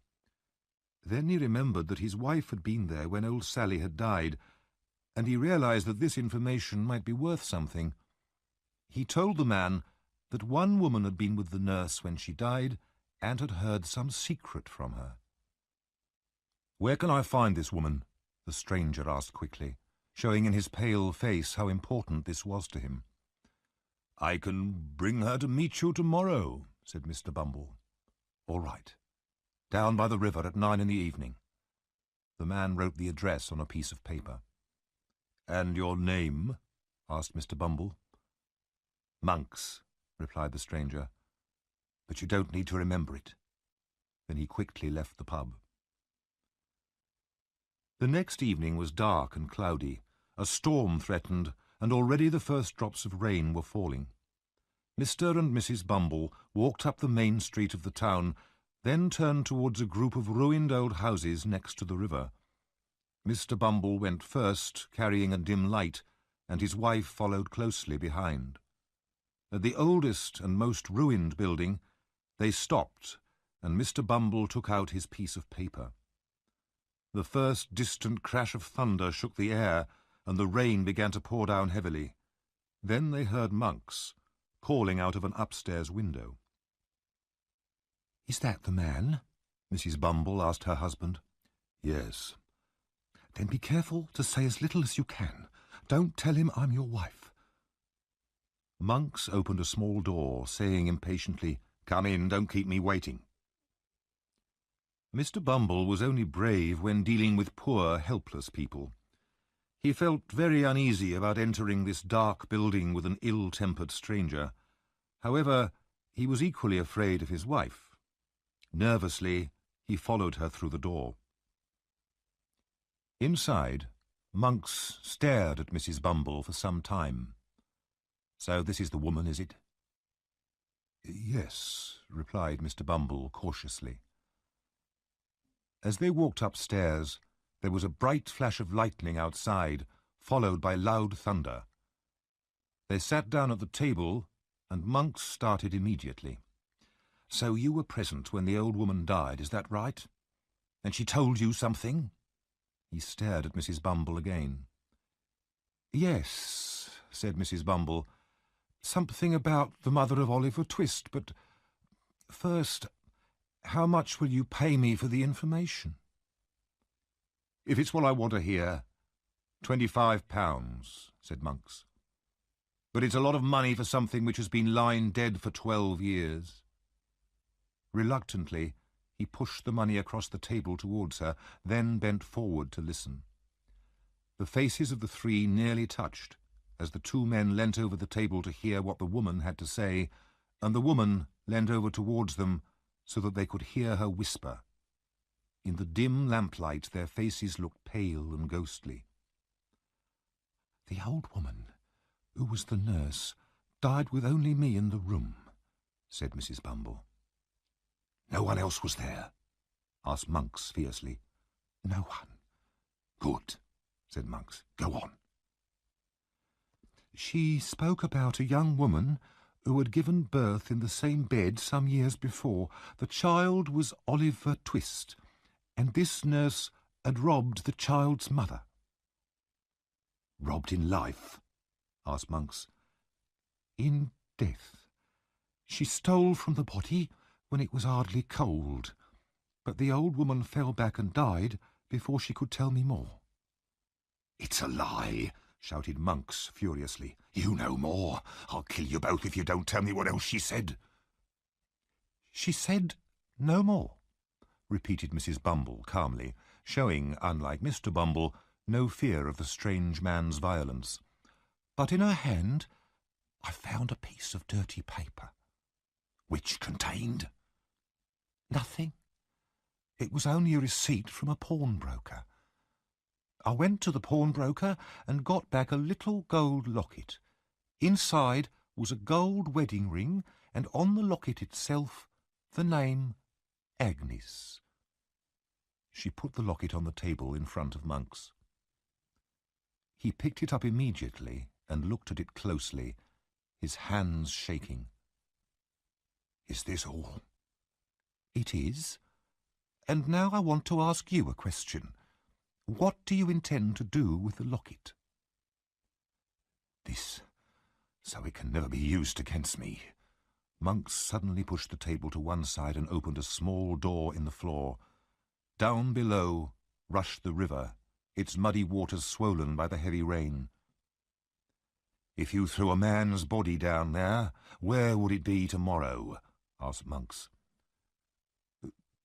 Then he remembered that his wife had been there when old Sally had died, and he realized that this information might be worth something. He told the man that one woman had been with the nurse when she died and had heard some secret from her. "Where can I find this woman?" the stranger asked quickly, showing in his pale face how important this was to him. "I can bring her to meet you tomorrow," said Mr. Bumble. "All right. Down by the river at 9 in the evening." The man wrote the address on a piece of paper. "And your name?" asked Mr. Bumble. "Monks," replied the stranger. "But you don't need to remember it." Then he quickly left the pub. The next evening was dark and cloudy. A storm threatened, and already the first drops of rain were falling. Mr. and Mrs. Bumble walked up the main street of the town, then turned towards a group of ruined old houses next to the river. Mr. Bumble went first, carrying a dim light, and his wife followed closely behind. At the oldest and most ruined building, they stopped, and Mr. Bumble took out his piece of paper. The first distant crash of thunder shook the air, and the rain began to pour down heavily. Then they heard Monks calling out of an upstairs window. "Is that the man?" Mrs. Bumble asked her husband. "Yes." "Then be careful to say as little as you can. Don't tell him I'm your wife." Monks opened a small door, saying impatiently, "Come in, don't keep me waiting." Mr. Bumble was only brave when dealing with poor, helpless people. He felt very uneasy about entering this dark building with an ill-tempered stranger. However, he was equally afraid of his wife. Nervously, he followed her through the door. Inside, Monks stared at Mrs. Bumble for some time. "So this is the woman, is it?" "Yes," replied Mr. Bumble cautiously. As they walked upstairs, there was a bright flash of lightning outside, followed by loud thunder. They sat down at the table, and Monks started immediately. "So you were present when the old woman died, is that right? And she told you something?" He stared at Mrs. Bumble again. "Yes," said Mrs. Bumble, "something about the mother of Oliver Twist, but first, how much will you pay me for the information?" "If it's what I want to hear, £25, said Monks. "But it's a lot of money for something which has been lying dead for 12 years. Reluctantly, he pushed the money across the table towards her, then bent forward to listen. The faces of the three nearly touched, as the two men leant over the table to hear what the woman had to say, and the woman leant over towards them so that they could hear her whisper. In the dim lamplight their faces looked pale and ghostly. "The old woman, who was the nurse, died with only me in the room," said Mrs. Bumble. "No one else was there?" asked Monks fiercely. "No one." "Good," said Monks. "Go on." "She spoke about a young woman who had given birth in the same bed some years before. The child was Oliver Twist, and this nurse had robbed the child's mother. Robbed in life? Asked Monks. In death. She stole from the body when it was hardly cold, but the old woman fell back and died before she could tell me more. It's a lie, shouted Monks furiously. You know more. I'll kill you both if you don't tell me what else she said. She said no more, repeated Mrs. Bumble calmly, showing, unlike Mr. Bumble, no fear of the strange man's violence. But in her hand I found a piece of dirty paper. Which contained? Nothing. It was only a receipt from a pawnbroker. I went to the pawnbroker and got back a little gold locket. Inside was a gold wedding ring, and on the locket itself the name Agnes. She put the locket on the table in front of Monks. He picked it up immediately and looked at it closely, his hands shaking. Is this all? It is. And now I want to ask you a question. What do you intend to do with the locket? This, so it can never be used against me. Monks suddenly pushed the table to one side and opened a small door in the floor. Down below rushed the river, its muddy waters swollen by the heavy rain. If you threw a man's body down there, where would it be tomorrow? Asked Monks.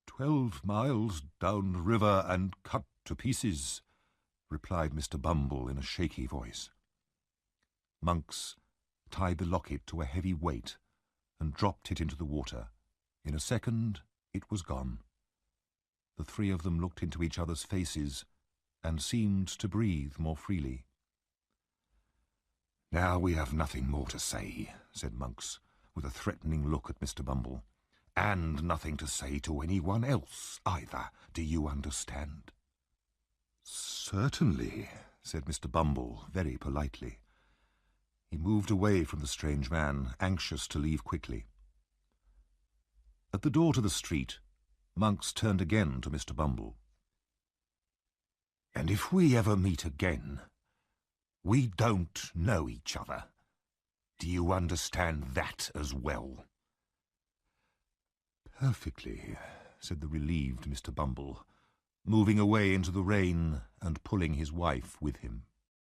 12 miles down the river and cut to pieces, replied Mr. Bumble in a shaky voice. Monks tied the locket to a heavy weight and dropped it into the water. In a second it was gone. The three of them looked into each other's faces and seemed to breathe more freely. Now we have nothing more to say, said Monks, with a threatening look at Mr. Bumble. And nothing to say to anyone else either. Do you understand? Certainly, said Mr. Bumble very politely. He moved away from the strange man, anxious to leave quickly. At the door to the street, Monks turned again to Mr. Bumble. And if we ever meet again, we don't know each other. Do you understand that as well? Perfectly, said the relieved Mr. Bumble, moving away into the rain and pulling his wife with him.